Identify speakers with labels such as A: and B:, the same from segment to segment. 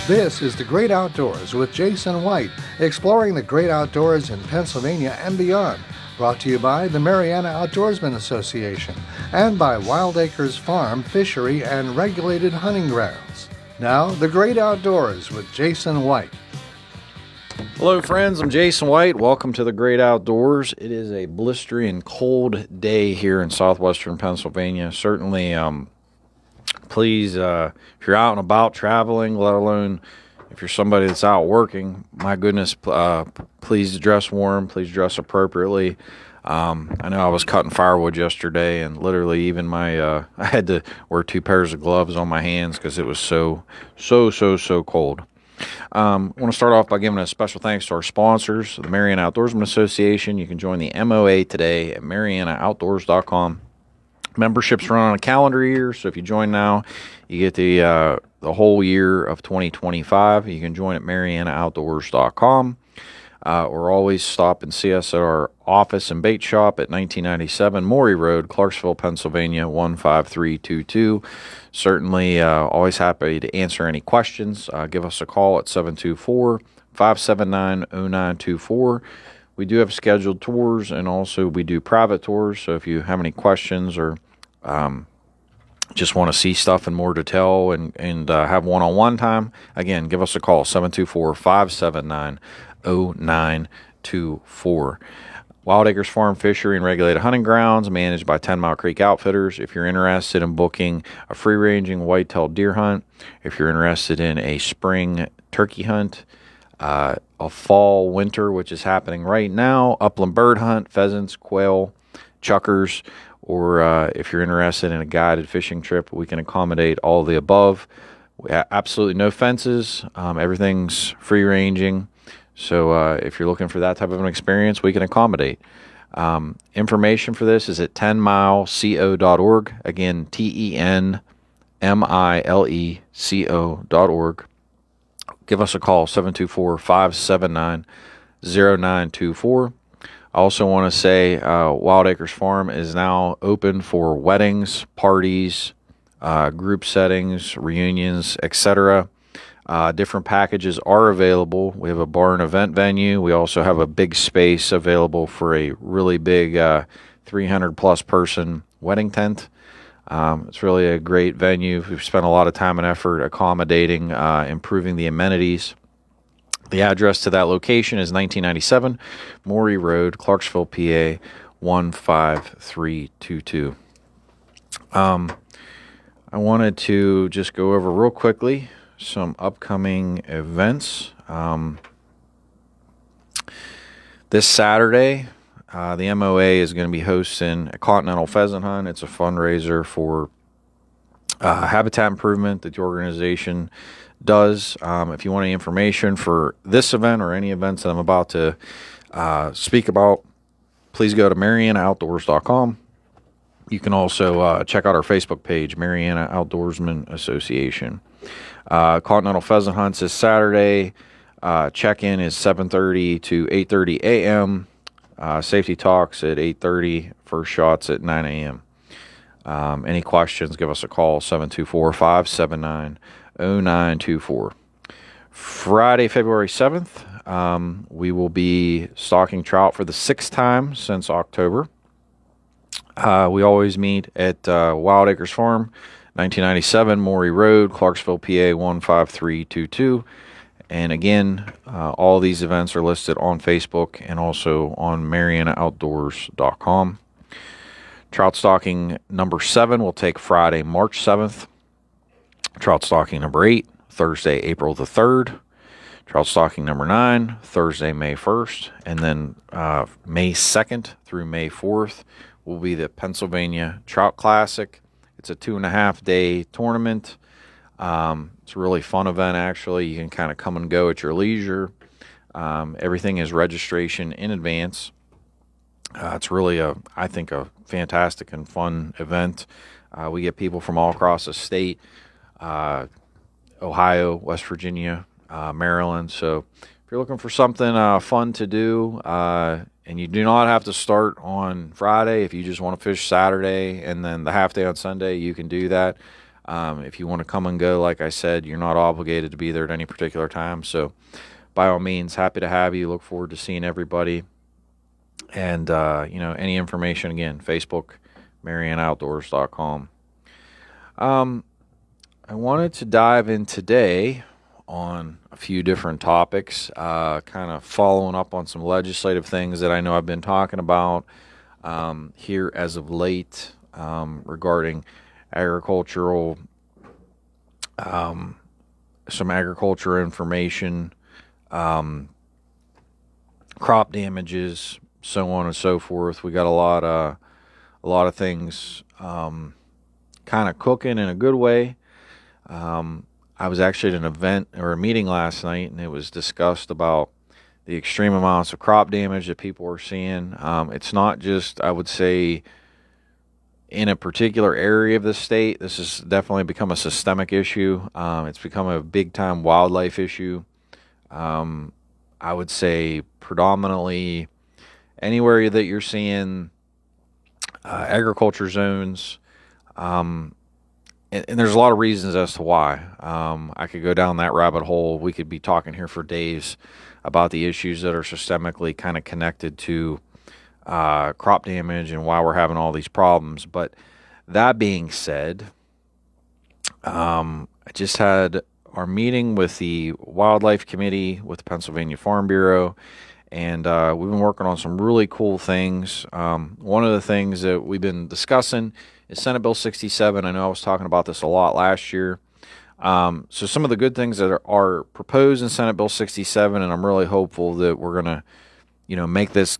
A: This is The Great Outdoors with Jason White, exploring the great outdoors in Pennsylvania and beyond. Brought to you by the Mariana Outdoorsmen Association and by Wild Acres Farm, Fishery, and Regulated Hunting Grounds. Now, The Great Outdoors with Jason White.
B: Hello friends, I'm Jason White. Welcome to The Great Outdoors. It is a blistering cold day here in southwestern Pennsylvania. Certainly, please, if you're out and about traveling, let alone if you're somebody that's out working, my goodness, please dress warm, please dress appropriately. I know I was cutting firewood yesterday, and literally even I had to wear 2 pairs of gloves on my hands because it was so cold. I want to start off by giving a special thanks to our sponsors, the Mariana Outdoorsman Association. You can join the MOA today at marianaoutdoors.com. Memberships run on a calendar year, so if you join now, you get the whole year of 2025. You can join at marianaoutdoors.com. Or always stop and see us at our office and bait shop at 1997 Maury Road, Clarksville, Pennsylvania, 15322. Certainly always happy to answer any questions. Give us a call at 724-579-0924. We do have scheduled tours, and also we do private tours, so if you have any questions or just want to see stuff in more detail and have one-on-one time, again, give us a call, 724-579-0924. Wild Acres Farm, Fishery, and Regulated Hunting Grounds, managed by 10 Mile Creek Outfitters. If you're interested in booking a free-ranging white-tailed deer hunt, if you're interested in a spring turkey hunt, a fall, winter, which is happening right now, upland bird hunt, pheasants, quail, chuckers, or if you're interested in a guided fishing trip, we can accommodate all of the above. We have absolutely no fences. Everything's free-ranging. So if you're looking for that type of an experience, we can accommodate. Information for this is at 10mileco.org. Again, TENMILECO.org. Give us a call, 724-579-0924. I also want to say Wild Acres Farm is now open for weddings, parties, group settings, reunions, etc. Different packages are available. We have a bar and event venue. We also have a big space available for a really big 300-plus person wedding tent. It's really a great venue. We've spent a lot of time and effort accommodating, improving the amenities. The address to that location is 1997 Maury Road, Clarksville, PA, 15322. I wanted to just go over real quickly some upcoming events. This Saturday, the MOA is going to be hosting a continental pheasant hunt. It's a fundraiser for habitat improvement that the organization does. If you want any information for this event or any events that I'm about to speak about, please go to marianaoutdoors.com. You can also check out our Facebook page, Mariana Outdoorsman Association. Continental pheasant hunts is Saturday. Check-in is 7:30 to 8:30 a.m. Safety talks at 8:30. First shots at 9 a.m. Any questions, give us a call, 724-579-0924. Friday, February 7th, we will be stocking trout for the 6th time since October. We always meet at Wild Acres Farm, 1997 Maury Road, Clarksville, PA, 15322. And again, all these events are listed on Facebook and also on marianaoutdoors.com. Trout stocking number 7 will take Friday, March 7th. Trout stocking number 8, Thursday, April the 3rd. Trout stocking number 9, Thursday, May 1st. And then May 2nd through May 4th will be the Pennsylvania Trout Classic. It's a 2.5-day tournament. It's a really fun event, actually. You can kind of come and go at your leisure. Everything is registration in advance. It's really, I think, a fantastic and fun event. We get people from all across the state, Ohio, West Virginia, Maryland. So if you're looking for something fun to do, and you do not have to start on Friday, if you just want to fish Saturday and then the half day on Sunday, you can do that. If you want to come and go, like I said, you're not obligated to be there at any particular time. So by all means, happy to have you. Look forward to seeing everybody. And, any information, again, Facebook, MarianaOutdoors.com. I wanted to dive in today on a few different topics, kind of following up on some legislative things that I know I've been talking about here as of late regarding agricultural, some agriculture information, crop damages, so on and so forth. We got a lot of things kind of cooking in a good way. I was actually at an event or a meeting last night, and it was discussed about the extreme amounts of crop damage that people are seeing. It's not just, I would say, in a particular area of the state. This has definitely become a systemic issue. It's become a big-time wildlife issue. I would say predominantly anywhere that you're seeing agriculture zones, and there's a lot of reasons as to why. I could go down that rabbit hole. We could be talking here for days about the issues that are systemically kind of connected to crop damage and why we're having all these problems. But that being said, I just had our meeting with the Wildlife Committee with the Pennsylvania Farm Bureau, and we've been working on some really cool things. One of the things that we've been discussing is Senate Bill 67. I know I was talking about this a lot last year. So some of the good things that are proposed in Senate Bill 67, and I'm really hopeful that we're going to, make this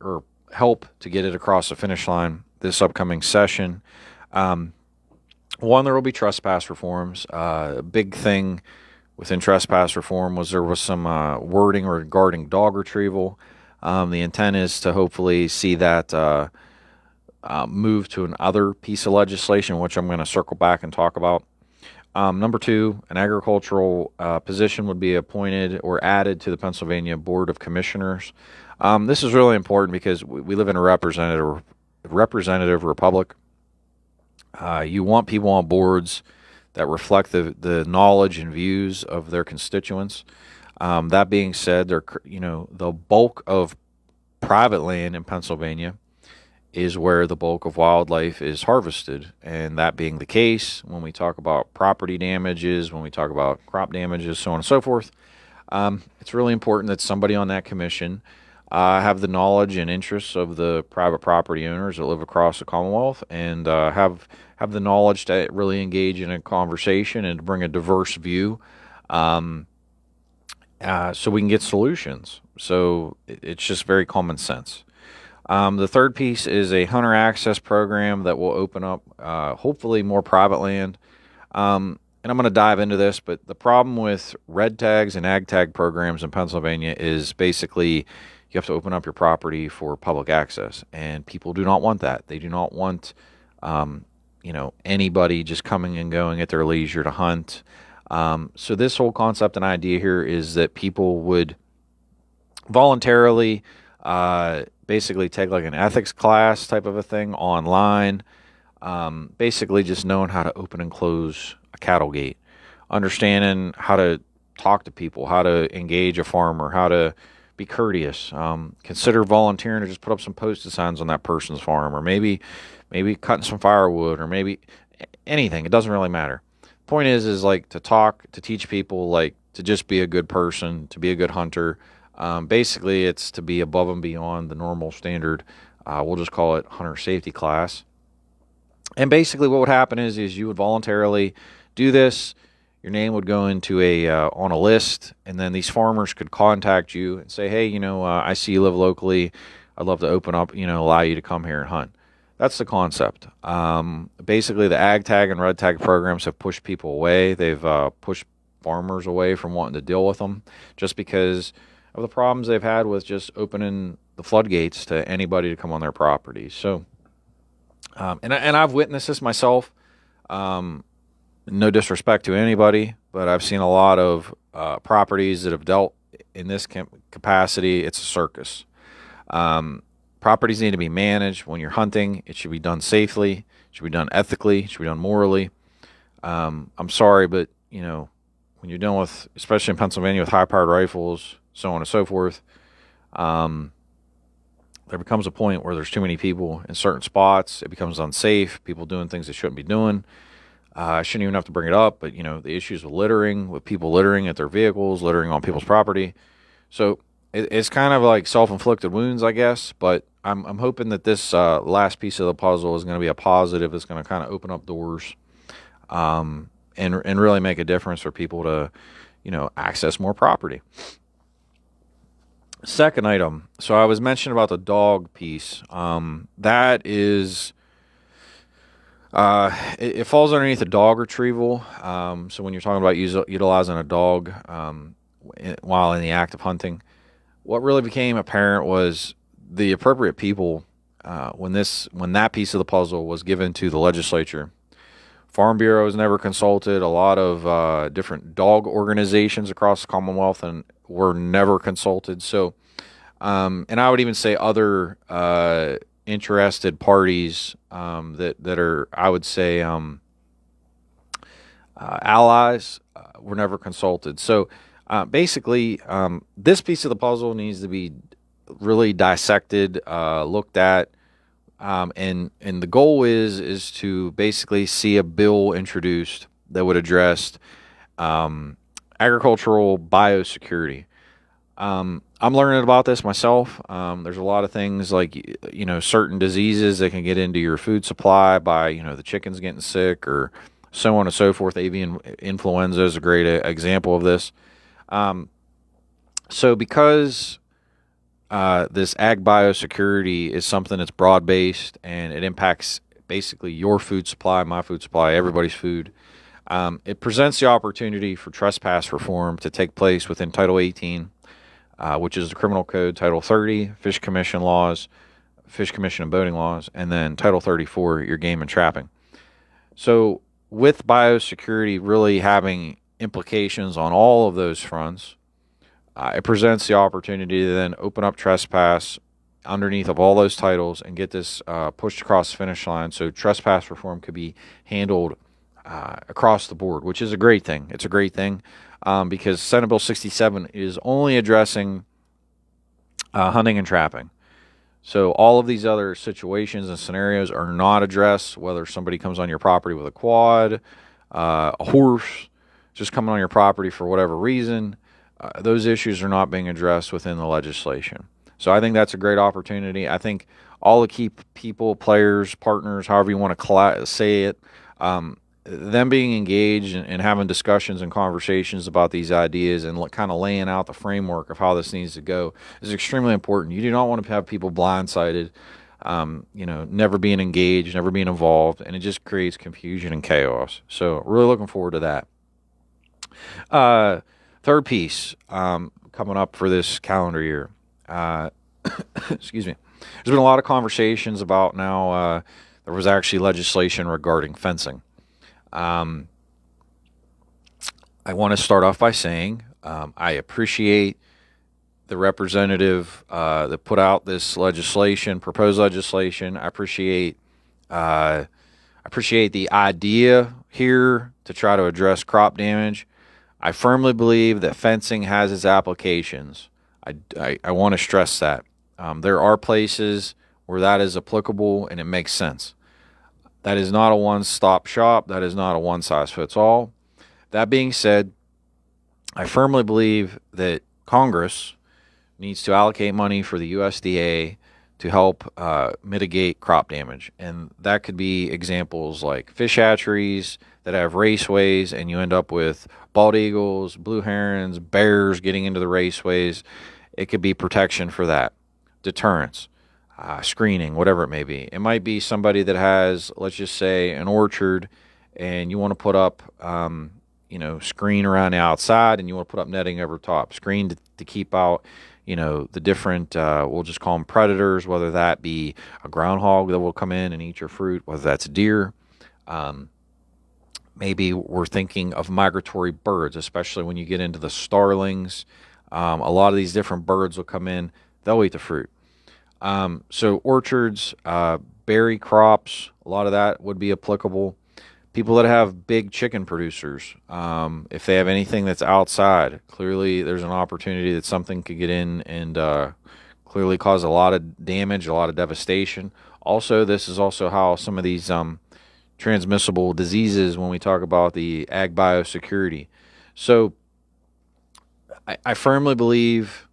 B: or help to get it across the finish line this upcoming session. One, there will be trespass reforms. A big thing within trespass reform was there was some wording regarding dog retrieval. The intent is to hopefully see that move to another piece of legislation, which I'm going to circle back and talk about. Number two, an agricultural position would be appointed or added to the Pennsylvania Board of Commissioners. This is really important because we live in a representative republic. You want people on boards that reflect the knowledge and views of their constituents. That being said, the bulk of private land in Pennsylvania is where the bulk of wildlife is harvested. And that being the case, when we talk about property damages, when we talk about crop damages, so on and so forth, it's really important that somebody on that commission have the knowledge and interests of the private property owners that live across the Commonwealth, and have the knowledge to really engage in a conversation and to bring a diverse view, so we can get solutions. So it's just very common sense. The third piece is a hunter access program that will open up hopefully more private land. And I'm going to dive into this, but the problem with red tags and ag tag programs in Pennsylvania is basically you have to open up your property for public access, and people do not want that. They do not want, anybody just coming and going at their leisure to hunt. So this whole concept and idea here is that people would voluntarily basically take like an ethics class type of a thing online, basically just knowing how to open and close a cattle gate, understanding how to talk to people, how to engage a farmer, how to be courteous, consider volunteering to just put up some posted signs on that person's farm, or maybe cutting some firewood, or maybe anything. It doesn't really matter. Point is like to talk, to teach people, like to just be a good person, to be a good hunter. Basically, it's to be above and beyond the normal standard. We'll just call it hunter safety class. And basically what would happen is you would voluntarily do this. Your name would go into on a list, and then these farmers could contact you and say, hey, I see you live locally. I'd love to open up, allow you to come here and hunt. That's the concept. Basically, the ag tag and red tag programs have pushed people away. They've pushed farmers away from wanting to deal with them just because of the problems they've had with just opening the floodgates to anybody to come on their property. So, and I've witnessed this myself. No disrespect to anybody, but I've seen a lot of properties that have dealt in this capacity. It's a circus. Properties need to be managed. When you're hunting, it should be done safely. It should be done ethically. It should be done morally. I'm sorry, but when you're dealing with, especially in Pennsylvania, with high-powered rifles, so on and so forth, there becomes a point where there's too many people in certain spots. It becomes unsafe. People doing things they shouldn't be doing. I shouldn't even have to bring it up, but the issues with littering, with people littering at their vehicles, littering on people's property. So it's kind of like self-inflicted wounds, I guess. But I'm hoping that this last piece of the puzzle is going to be a positive. It's going to kind of open up doors, and really make a difference for people to, access more property. Second item. So I was mentioning about the dog piece. That is. It falls underneath the dog retrieval. So when you're talking about utilizing a dog while in the act of hunting, what really became apparent was the appropriate people when that piece of the puzzle was given to the legislature. Farm Bureau was never consulted. A lot of different dog organizations across the Commonwealth and were never consulted. So, and I would even say other interested parties that are, I would say, allies were never consulted. So basically, this piece of the puzzle needs to be really dissected, looked at, and the goal is to basically see a bill introduced that would address agricultural biosecurity. I'm learning about this myself. There's a lot of things like, certain diseases that can get into your food supply by, the chickens getting sick or so on and so forth. Avian influenza is a great example of this. So because this ag biosecurity is something that's broad-based and it impacts basically your food supply, my food supply, everybody's food, it presents the opportunity for trespass reform to take place within Title 18, which is the Criminal Code, Title 30, Fish Commission laws, Fish Commission and boating laws, and then Title 34, your game and trapping. So with biosecurity really having implications on all of those fronts, it presents the opportunity to then open up trespass underneath of all those titles and get this pushed across the finish line so trespass reform could be handled across the board, which is a great thing. It's a great thing because Senate Bill 67 is only addressing hunting and trapping. So all of these other situations and scenarios are not addressed, whether somebody comes on your property with a quad, a horse just coming on your property for whatever reason. Those issues are not being addressed within the legislation. So I think that's a great opportunity. I think all the key people, players, partners, however you want to say it, them being engaged and having discussions and conversations about these ideas and kind of laying out the framework of how this needs to go is extremely important. You do not want to have people blindsided, never being engaged, never being involved, and it just creates confusion and chaos. So really looking forward to that. Third piece coming up for this calendar year. Excuse me. There's been a lot of conversations about now there was actually legislation regarding fencing. I want to start off by saying I appreciate the representative that put out this legislation, proposed legislation. I appreciate the idea here to try to address crop damage. I firmly believe that fencing has its applications. I want to stress that. There are places where that is applicable and it makes sense. That is not a one-stop shop. That is not a one-size-fits-all. That being said, I firmly believe that Congress needs to allocate money for the USDA to help mitigate crop damage. And that could be examples like fish hatcheries that have raceways and you end up with bald eagles, blue herons, bears getting into the raceways. It could be protection for that, deterrence, screening, whatever it may be. It might be somebody that has, let's just say, an orchard and you want to put up, screen around the outside and you want to put up netting over top, screen to keep out, the different, we'll just call them predators, whether that be a groundhog that will come in and eat your fruit, whether that's deer. Maybe we're thinking of migratory birds, especially when you get into the starlings. A lot of these different birds will come in. They'll eat the fruit. So orchards, berry crops, a lot of that would be applicable. People that have big chicken producers, if they have anything that's outside, clearly there's an opportunity that something could get in and clearly cause a lot of damage, a lot of devastation. Also, this is also how some of these transmissible diseases, when we talk about the ag biosecurity. So I firmly believe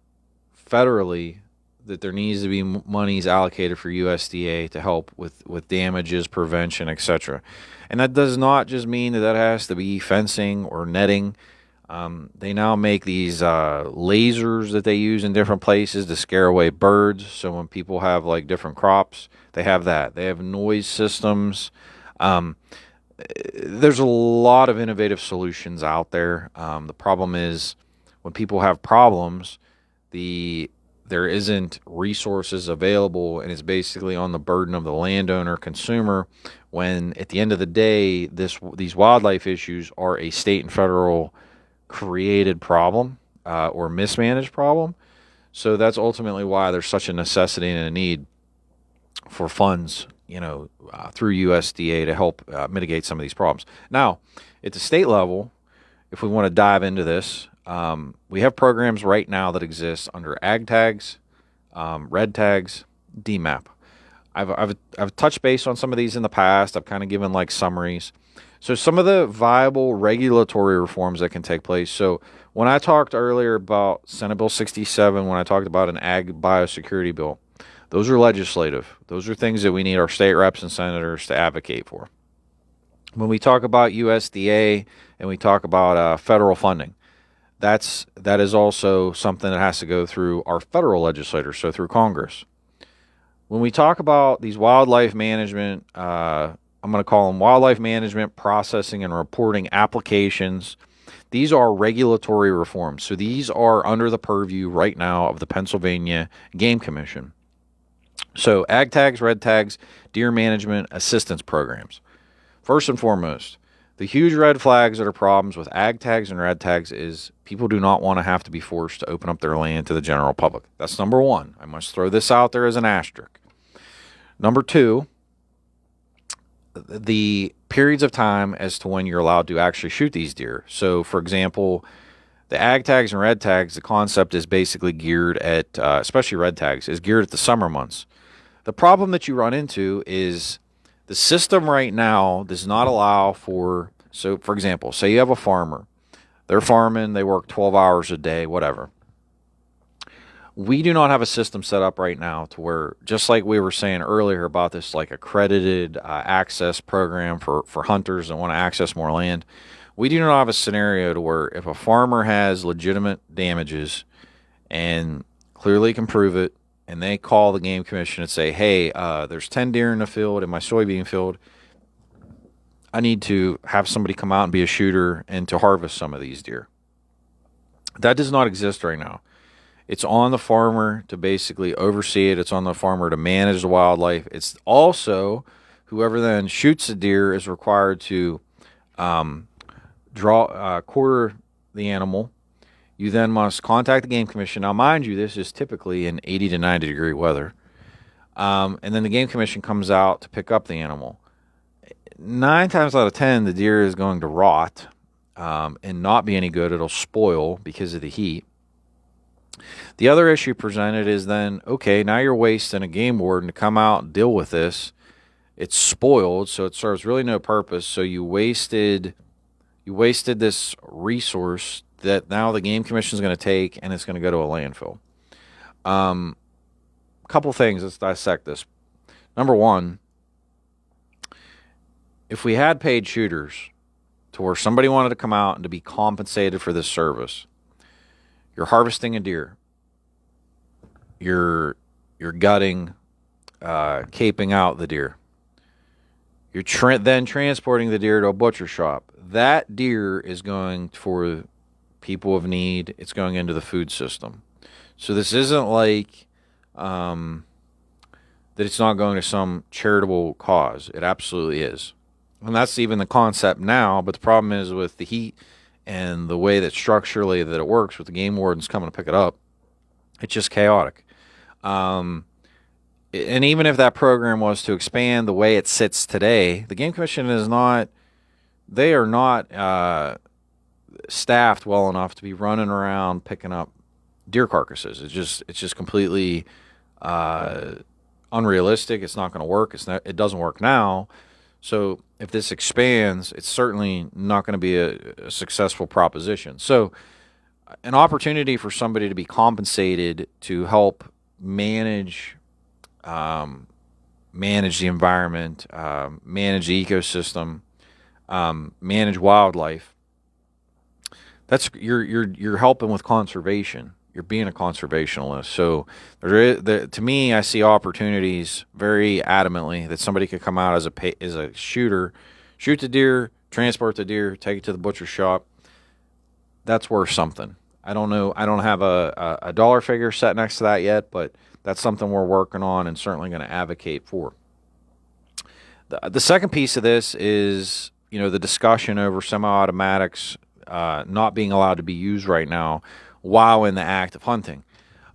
B: federally that there needs to be monies allocated for USDA to help with damages, prevention, etc. And that does not just mean that has to be fencing or netting. They now make these lasers that they use in different places to scare away birds. So when people have like different crops, they have that. They have noise systems. There's a lot of innovative solutions out there. The problem is when people have problems, there isn't resources available, and it's basically on the burden of the landowner consumer, when at the end of the day these wildlife issues are a state and federal created problem or mismanaged problem. So that's ultimately why there's such a necessity and a need for funds, through USDA to help mitigate some of these problems. Now, at the state level, if we want to dive into this, we have programs right now that exist under ag tags, red tags, DMAP. I've touched base on some of these in the past. I've kind of given like summaries. So some of the viable regulatory reforms that can take place. So when I talked earlier about Senate Bill 67, when I talked about an ag biosecurity bill, those are legislative. Those are things that we need our state reps and senators to advocate for. When we talk about USDA and we talk about federal funding, that is also something that has to go through our federal legislators, so through Congress. When we talk about these wildlife management, I'm going to call them wildlife management, processing, and reporting applications. These are regulatory reforms. So these are under the purview right now of the Pennsylvania Game Commission. So ag tags, red tags, deer management assistance programs. First and foremost, the huge red flags that are problems with ag tags and red tags is people do not want to have to be forced to open up their land to the general public. That's number one. I must throw this out there as an asterisk. Number two, the periods of time as to when you're allowed to actually shoot these deer. So, for example, the ag tags and red tags, the concept is basically geared at, especially red tags, is geared at the summer months. The problem that you run into is the system right now does not allow for, so for example, say you have a farmer. They're farming, they work 12 hours a day, whatever. We do not have a system set up right now to where, just like we were saying earlier about this like accredited access program for hunters that want to access more land, we do not have a scenario to where if a farmer has legitimate damages and clearly can prove it, and they call the Game Commission and say, hey, there's 10 deer in the field, in my soybean field, I need to have somebody come out and be a shooter and to harvest some of these deer. That does not exist right now. It's on the farmer to basically oversee it. It's on the farmer to manage the wildlife. It's also whoever then shoots the deer is required to quarter the animal. You then must contact the Game Commission. Now, mind you, this is typically in 80 to 90 degree weather. And then the Game Commission comes out to pick up the animal. 9 times out of 10, the deer is going to rot and not be any good. It'll spoil because of the heat. The other issue presented is then, okay, now you're wasting a game warden to come out and deal with this. It's spoiled, so it serves really no purpose. So you wasted this resource that now the Game Commission is going to take, and it's going to go to a landfill. Couple things, let's dissect this. Number one, if we had paid shooters to where somebody wanted to come out and to be compensated for this service, you're harvesting a deer, you're gutting, caping out the deer, you're then transporting the deer to a butcher shop. That deer is going for people of need. It's going into the food system. So this isn't like that it's not going to some charitable cause. It absolutely is. And that's even the concept now, but the problem is with the heat and the way that structurally that it works with the game wardens coming to pick it up, it's just chaotic. And even if that program was to expand the way it sits today, the Game Commission is not they are not staffed well enough to be running around picking up deer carcasses. It's just completely unrealistic. It's not going to work. It doesn't work now. So if this expands, it's certainly not going to be a successful proposition. So an opportunity for somebody to be compensated to help manage manage the environment, manage the ecosystem, manage wildlife. That's you're helping with conservation. You're being a conservationist. So to me, I see opportunities very adamantly that somebody could come out as a shooter, shoot the deer, transport the deer, take it to the butcher shop. That's worth something. I don't know. I don't have a dollar figure set next to that yet, but that's something we're working on and certainly going to advocate for. The second piece of this is, the discussion over semi-automatics not being allowed to be used right now while in the act of hunting.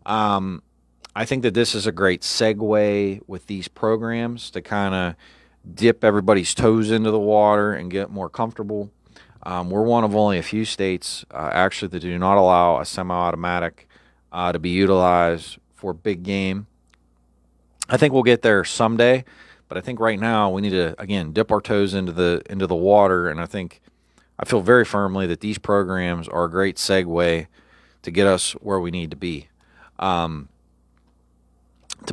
B: I think that this is a great segue with these programs to kind of dip everybody's toes into the water and get more comfortable. We're one of only a few states actually that do not allow a semi-automatic to be utilized for big game. I think we'll get there someday, but I think right now we need to, again, dip our toes into the water, and I feel very firmly that these programs are a great segue to get us where we need to be, to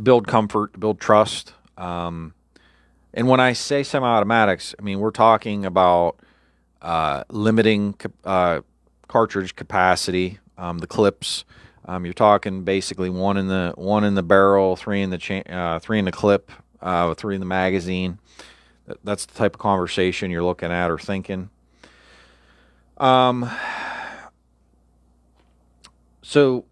B: build comfort, to build trust. And when I say semi-automatics, I mean we're talking about limiting cartridge capacity, the clips. You're talking basically one in the barrel, three in the clip, 3 in the magazine. That's the type of conversation you're looking at or thinking. So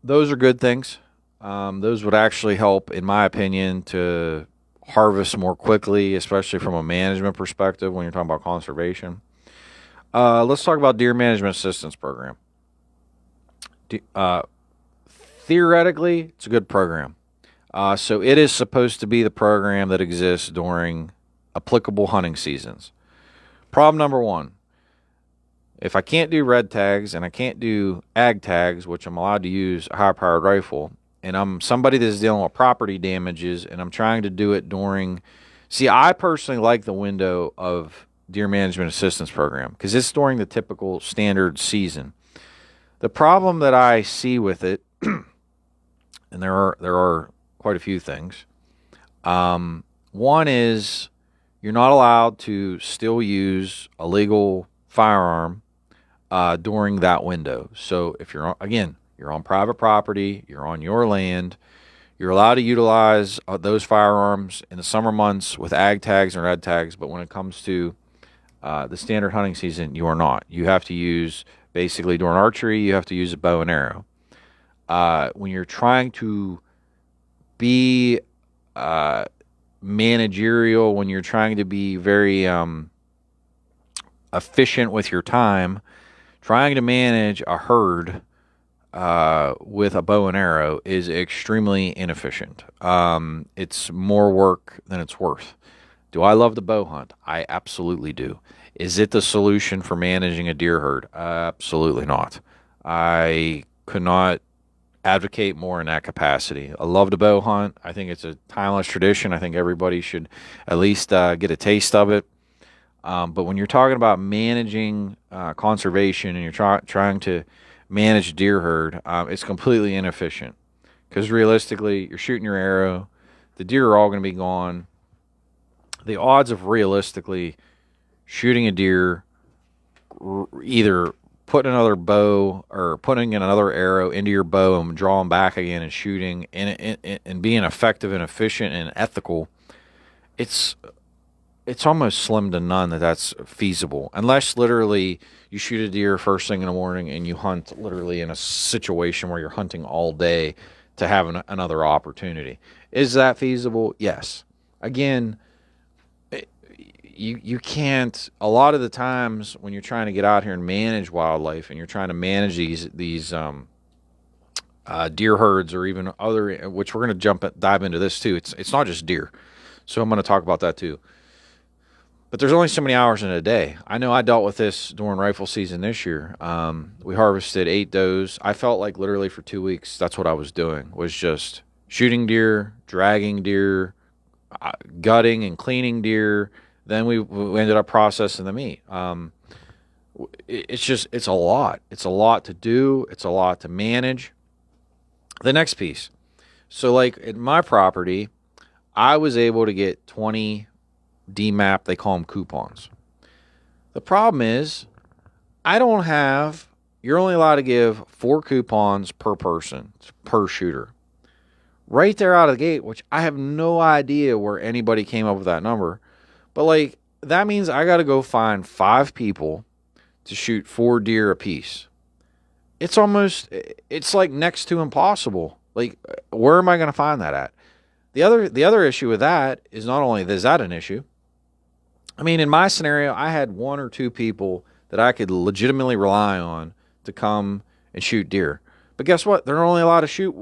B: those are good things. Those would actually help, in my opinion, to harvest more quickly, especially from a management perspective when you're talking about conservation. Let's talk about Deer Management Assistance Program. Theoretically, it's a good program. So it is supposed to be the program that exists during applicable hunting seasons. Problem number one, if I can't do red tags and I can't do ag tags, which I'm allowed to use a high-powered rifle, and I'm somebody that's dealing with property damages and I'm trying to do it during... See, I personally like the window of Deer Management Assistance Program because it's during the typical standard season. The problem that I see with it, and there are quite a few things. One is you're not allowed to still use a legal firearm during that window. So if you're on private property, you're on your land, you're allowed to utilize those firearms in the summer months with ag tags and red tags, but when it comes to the standard hunting season, you are not. You have to use, basically during archery, you have to use a bow and arrow. When you're trying to be managerial, when you're trying to be very efficient with your time, trying to manage a herd with a bow and arrow is extremely inefficient. It's more work than it's worth. Do I love the bow hunt? I absolutely do. Is it the solution for managing a deer herd? Absolutely not. I could not advocate more in that capacity. I love the bow hunt. I think it's a timeless tradition. I think everybody should at least get a taste of it. But when you're talking about managing conservation and you're trying to manage deer herd, it's completely inefficient because realistically, you're shooting your arrow. The deer are all going to be gone. The odds of realistically shooting a deer, either putting another bow or putting in another arrow into your bow and drawing back again and shooting and being effective and efficient and ethical, it's almost slim to none that's feasible, unless literally you shoot a deer first thing in the morning and you hunt literally in a situation where you're hunting all day to have another opportunity. Is that feasible? Yes. Again, you can't, a lot of the times when you're trying to get out here and manage wildlife and you're trying to manage these deer herds or even other, which we're going to dive into this too. It's not just deer. So I'm going to talk about that too. But there's only so many hours in a day. I know I dealt with this during rifle season this year. We harvested 8 does. I felt like literally for 2 weeks, that's what I was doing, was just shooting deer, dragging deer, gutting and cleaning deer. Then we ended up processing the meat. It's a lot. It's a lot to do. It's a lot to manage. The next piece. So like at my property, I was able to get 20 DMAP, they call them coupons. The problem is you're only allowed to give 4 coupons per person, per shooter. Right there out of the gate, which I have no idea where anybody came up with that number. But like, that means I got to go find 5 people to shoot 4 deer apiece. It's like next to impossible. Like, where am I going to find that at? The other issue with that is not only is that an issue. I mean, in my scenario, I had 1 or 2 people that I could legitimately rely on to come and shoot deer. But guess what? They're only allowed to shoot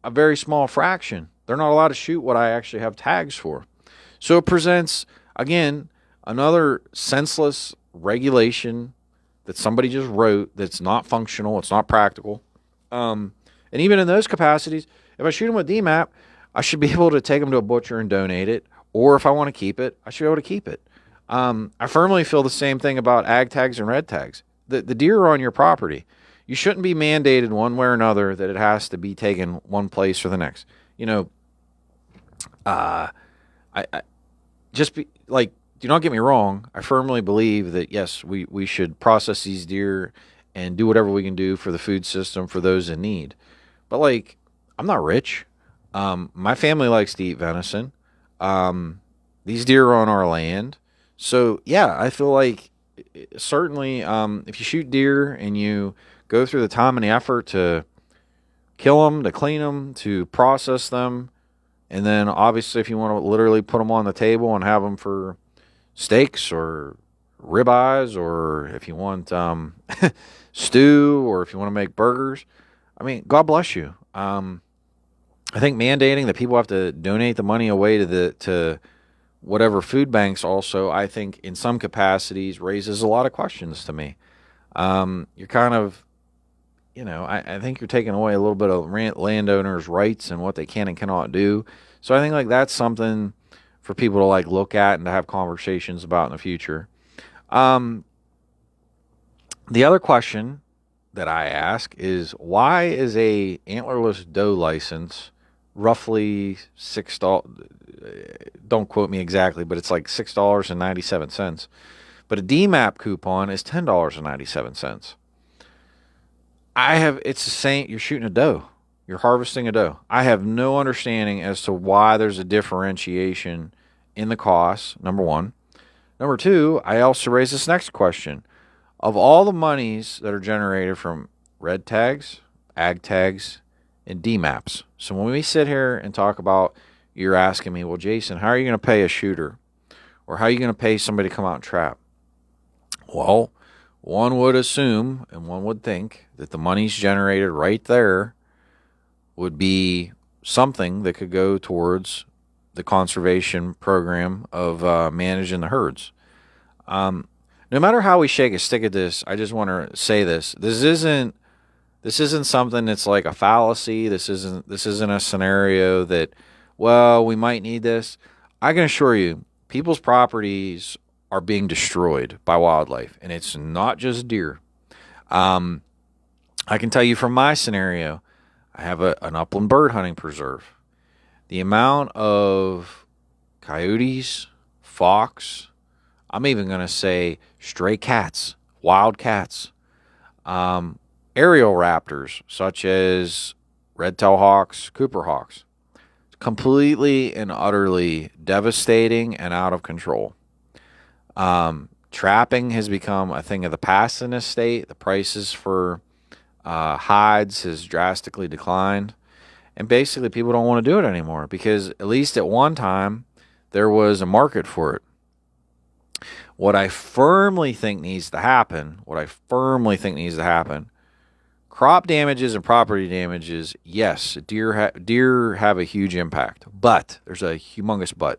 B: a very small fraction. They're not allowed to shoot what I actually have tags for. So it presents, again, another senseless regulation that somebody just wrote that's not functional, it's not practical. And even in those capacities, if I shoot them with DMAP, I should be able to take them to a butcher and donate it. Or if I want to keep it, I should be able to keep it. I firmly feel the same thing about ag tags and red tags. The deer are on your property. You shouldn't be mandated one way or another that it has to be taken one place or the next. You know, I just be like, do not get me wrong. I firmly believe that yes, we should process these deer and do whatever we can do for the food system for those in need. But like, I'm not rich. My family likes to eat venison. These deer are on our land. So yeah, I feel like certainly if you shoot deer and you go through the time and the effort to kill them, to clean them, to process them, and then obviously if you want to literally put them on the table and have them for steaks or ribeyes, or if you want stew, or if you want to make burgers, I mean, God bless you. I think mandating that people have to donate the money away to whatever food banks also, I think in some capacities raises a lot of questions to me. You're kind of, I think you're taking away a little bit of landowners' rights and what they can and cannot do. So I think like that's something for people to like look at and to have conversations about in the future. The other question that I ask is, why is a antlerless doe license roughly $6? Don't quote me exactly, but it's like $6.97. But a DMAP coupon is $10.97. It's the same. You're shooting a doe. You're harvesting a doe. I have no understanding as to why there's a differentiation in the cost, number one. Number two, I also raise this next question. Of all the monies that are generated from red tags, ag tags, and DMAPs. So when we sit here and talk about, you're asking me, well, Jason, how are you going to pay a shooter? Or how are you going to pay somebody to come out and trap? Well, one would assume and one would think that the monies generated right there would be something that could go towards the conservation program of managing the herds. No matter how we shake a stick at this, I just want to say this. This isn't something that's like a fallacy. This isn't a scenario that, well, we might need this. I can assure you, people's properties are being destroyed by wildlife, and it's not just deer. I can tell you from my scenario, I have an upland bird hunting preserve. The amount of coyotes, fox, I'm even going to say stray cats, wild cats, aerial raptors such as red-tailed hawks, Cooper hawks, completely and utterly devastating and out of control. Trapping has become a thing of the past in this state. The prices for hides has drastically declined. And basically people don't want to do it anymore because at least at one time there was a market for it. What I firmly think needs to happen, crop damages and property damages, yes, deer have a huge impact. But, there's a humongous but.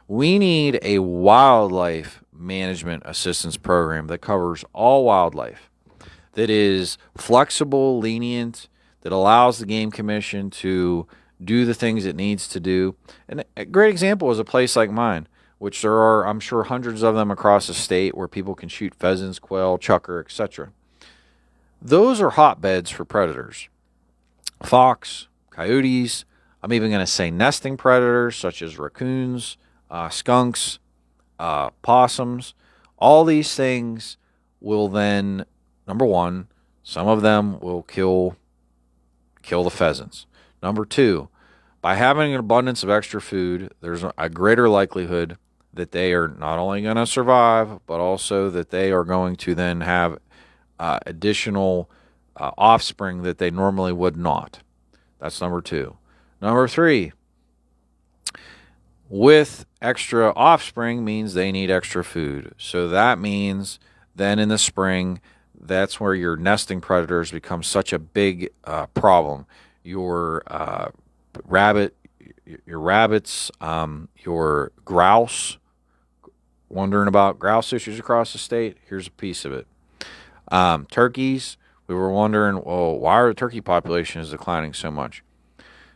B: We need a wildlife management assistance program that covers all wildlife, that is flexible, lenient, that allows the Game Commission to do the things it needs to do. And a great example is a place like mine, which there are, I'm sure, hundreds of them across the state where people can shoot pheasants, quail, chukar, etc. Those are hotbeds for predators. Fox, coyotes, I'm even going to say nesting predators such as raccoons, skunks, possums. All these things will then, number one, some of them will kill the pheasants. Number two, by having an abundance of extra food, there's a greater likelihood that they are not only going to survive, but also that they are going to then have additional offspring that they normally would not. That's number two. Number three, with extra offspring means they need extra food. So that means then in the spring, that's where your nesting predators become such a big problem. Your rabbits, your grouse. Wondering about grouse issues across the state? Here's a piece of it. Turkeys. We were wondering, well, why are the turkey populations declining so much?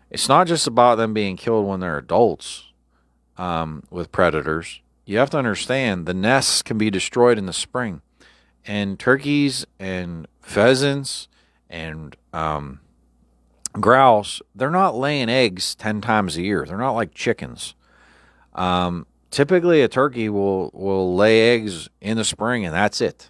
B: It's not just about them being killed when they're adults with predators. You have to understand the nests can be destroyed in the spring. And turkeys and pheasants and grouse, they're not laying eggs 10 times a year. They're not like chickens. Typically, a turkey will lay eggs in the spring, and that's it.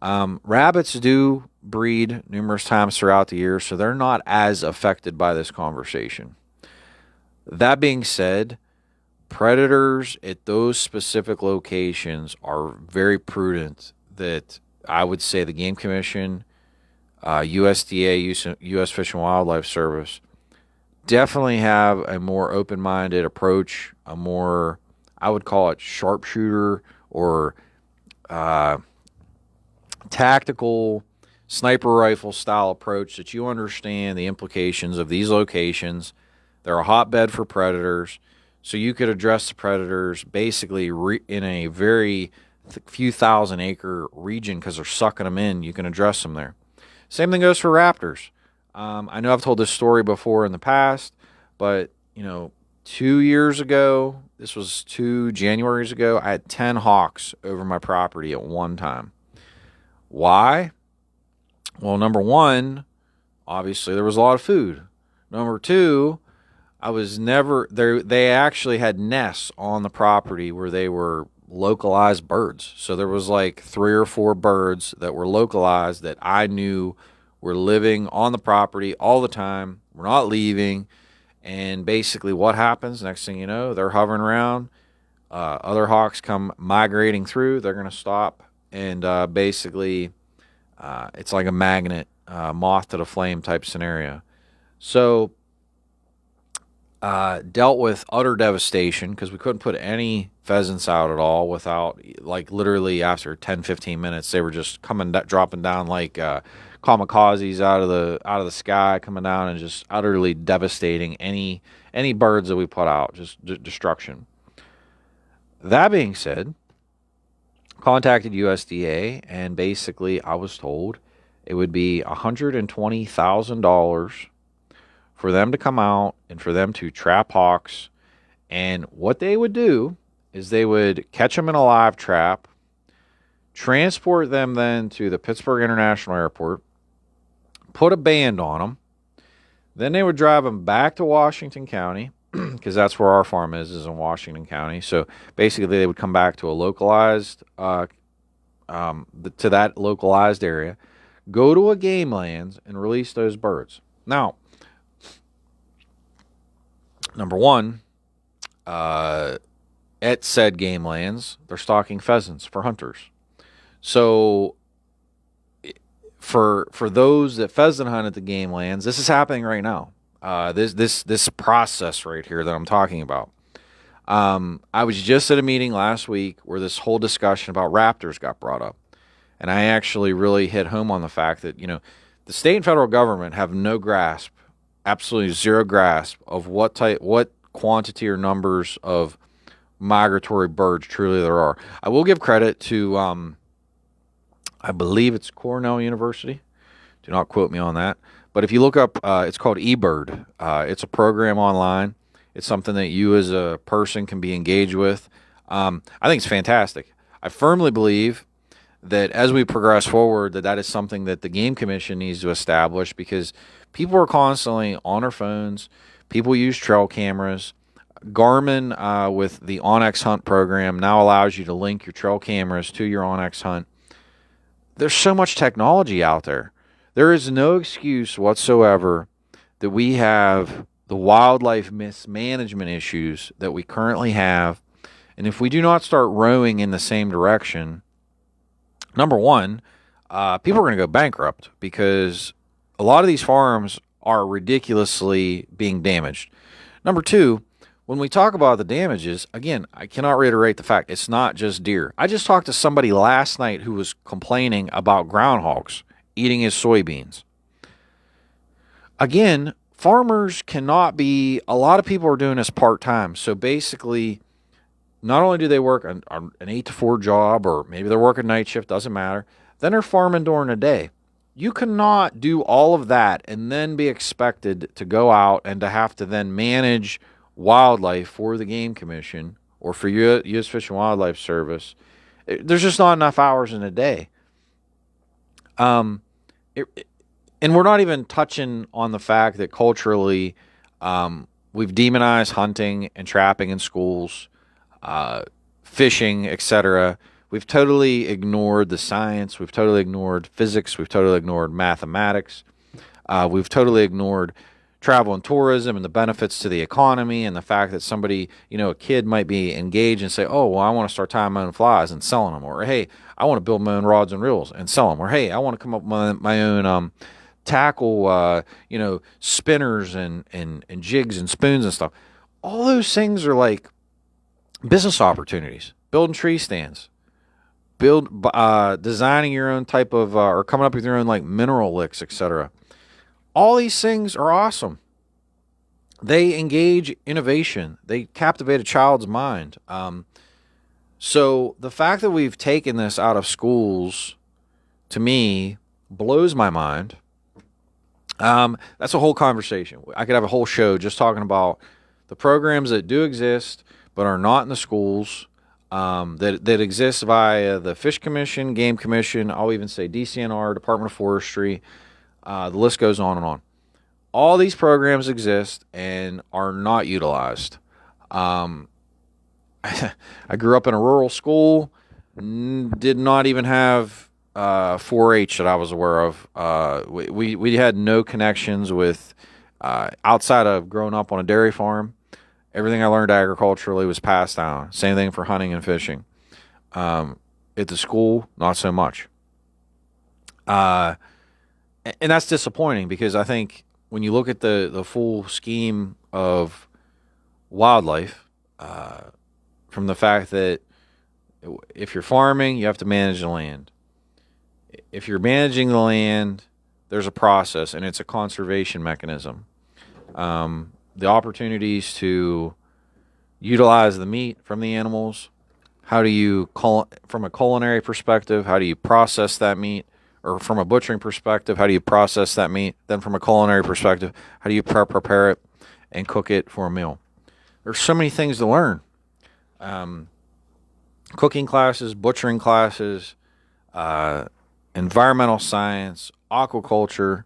B: Rabbits do breed numerous times throughout the year, so they're not as affected by this conversation. That being said, predators at those specific locations are very prudent that I would say the Game Commission, USDA, U.S. Fish and Wildlife Service, definitely have a more open-minded approach, a more, I would call it sharpshooter or tactical sniper rifle style approach that you understand the implications of these locations. They're a hotbed for predators, so you could address the predators basically in a very few thousand acre region because they're sucking them in. You can address them there. Same thing goes for raptors. I know I've told this story before in the past, but 2 years ago, this was 2 Januaries ago, I had 10 hawks over my property at one time. Why? Well, number one, obviously there was a lot of food. Number two, I was never there. They actually had nests on the property where they were localized birds. So there was like 3 or 4 birds that were localized that I knew were living on the property all the time. We're not leaving. And basically what happens, next thing you know, they're hovering around. Other hawks come migrating through. They're going to stop. And basically it's like a magnet, moth to the flame type scenario. So dealt with utter devastation because we couldn't put any pheasants out at all without, like, literally after 10, 15 minutes, they were just dropping down like kamikazes out of the sky, coming down and just utterly devastating any birds that we put out, just destruction. That being said, contacted USDA, and basically I was told it would be $120,000 for them to come out and for them to trap hawks. And what they would do is they would catch them in a live trap, transport them then to the Pittsburgh International Airport, put a band on them. Then they would drive them back to Washington County, because that's where our farm is in Washington County. So basically they would come back to a localized, to that localized area, go to a game lands and release those birds. Now, number one, at said game lands, they're stocking pheasants for hunters. So for those that pheasant hunt at the game lands, this is happening right now. This process right here that I'm talking about. I was just at a meeting last week where this whole discussion about raptors got brought up. And I actually really hit home on the fact that, the state and federal government have no grasp, absolutely zero grasp of what quantity or numbers of migratory birds truly there are. I will give credit to, I believe it's Cornell University. Do not quote me on that. But if you look up, it's called eBird. It's a program online. It's something that you as a person can be engaged with. I think it's fantastic. I firmly believe that as we progress forward, that is something that the Game Commission needs to establish, because people are constantly on their phones. People use trail cameras. Garmin, with the OnX Hunt program, now allows you to link your trail cameras to your OnX Hunt. There's so much technology out there. There is no excuse whatsoever that we have the wildlife mismanagement issues that we currently have. And if we do not start rowing in the same direction, number one, people are going to go bankrupt, because a lot of these farms are ridiculously being damaged. Number two, when we talk about the damages, again, I cannot reiterate the fact it's not just deer. I just talked to somebody last night who was complaining about groundhogs eating his soybeans. Again, farmers cannot be, a lot of people are doing this part-time. So basically, not only do they work an 8 to 4 job, or maybe they're working night shift, doesn't matter, then they're farming during the day. You cannot do all of that and then be expected to go out and to have to then manage wildlife for the Game Commission or for U.S. Fish and Wildlife Service. There's just not enough hours in a day. And we're not even touching on the fact that culturally, we've demonized hunting and trapping in schools, fishing, etc. We've totally ignored the science. We've totally ignored physics. We've totally ignored mathematics. We've totally ignored travel and tourism and the benefits to the economy, and the fact that somebody, a kid might be engaged and say, oh, well, I want to start tying my own flies and selling them. Or, hey, I want to build my own rods and reels and sell them. Or, hey, I want to come up with my own tackle, spinners and jigs and spoons and stuff. All those things are like business opportunities. Building tree stands. Designing your own type of, or coming up with your own like mineral licks, etc. All these things are awesome. They engage innovation. They captivate a child's mind. So the fact that we've taken this out of schools, to me, blows my mind. That's a whole conversation. I could have a whole show just talking about the programs that do exist but are not in the schools, that exist via the Fish Commission, Game Commission, I'll even say DCNR, Department of Forestry. The list goes on and on. All these programs exist and are not utilized. I grew up in a rural school, did not even have 4-H that I was aware of. We had no connections with, outside of growing up on a dairy farm. Everything I learned agriculturally was passed down. Same thing for hunting and fishing. At the school, not so much. And that's disappointing, because I think when you look at the full scheme of wildlife, from the fact that if you're farming, you have to manage the land. If you're managing the land, there's a process, and it's a conservation mechanism. The opportunities to utilize the meat from the animals, how do you, from a culinary perspective, how do you process that meat? Or from a butchering perspective, how do you process that meat? Then from a culinary perspective, how do you prepare it and cook it for a meal? There's so many things to learn. Cooking classes, butchering classes, environmental science, aquaculture,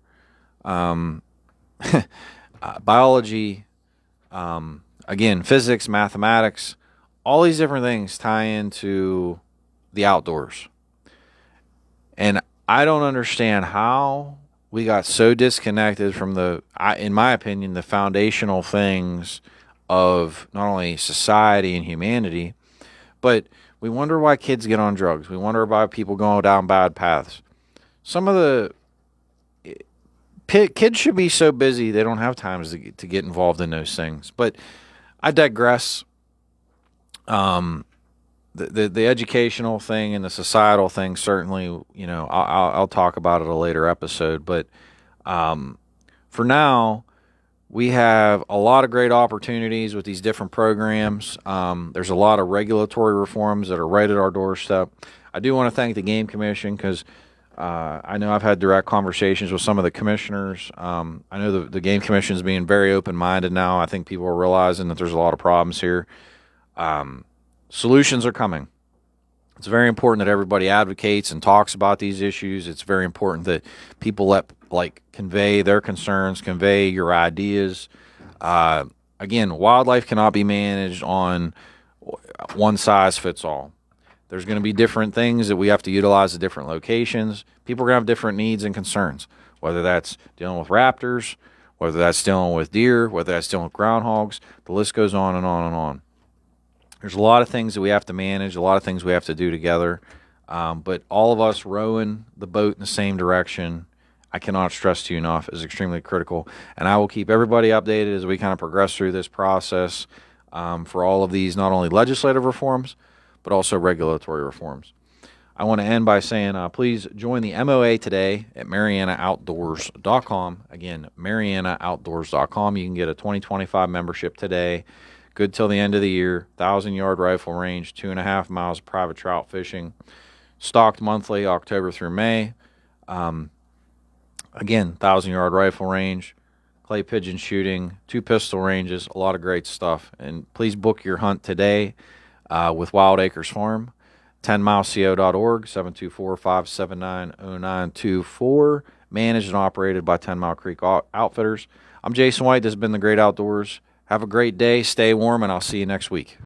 B: biology, again, physics, mathematics, all these different things tie into the outdoors. And I don't understand how we got so disconnected from in my opinion, the foundational things of not only society and humanity, but we wonder why kids get on drugs. We wonder why people go down bad paths. Some of the kids should be so busy they don't have time to get involved in those things. But I digress. The educational thing and the societal thing, certainly, I'll talk about it a later episode. But for now, We have a lot of great opportunities with these different programs. There's a lot of regulatory reforms that are right at our doorstep. I do want to thank the Game Commission because I know I've had direct conversations with some of the commissioners. I know the Game Commission is being very open-minded now. I think people are realizing that there's a lot of problems here. Solutions are coming. It's very important that everybody advocates and talks about these issues. It's very important that people convey their concerns, convey your ideas. Again, wildlife cannot be managed on one size fits all. There's going to be different things that we have to utilize at different locations. People are going to have different needs and concerns, whether that's dealing with raptors, whether that's dealing with deer, whether that's dealing with groundhogs. The list goes on and on and on. There's a lot of things that we have to manage, a lot of things we have to do together, but all of us rowing the boat in the same direction, I cannot stress to you enough, is extremely critical. And I will keep everybody updated as we kind of progress through this process for all of these, not only legislative reforms, but also regulatory reforms. I want to end by saying please join the MOA today at MarianaOutdoors.com. Again, MarianaOutdoors.com. You can get a 2025 membership today. Good till the end of the year. 1,000-yard rifle range, 2.5 miles of private trout fishing. Stocked monthly, October through May. Again, 1,000-yard rifle range, clay pigeon shooting, 2 pistol ranges, a lot of great stuff. And please book your hunt today with Wild Acres Farm. 10mileco.org, 724-579-0924. Managed and operated by 10 Mile Creek Outfitters. I'm Jason White. This has been The Great Outdoors. Have a great day, stay warm, and I'll see you next week.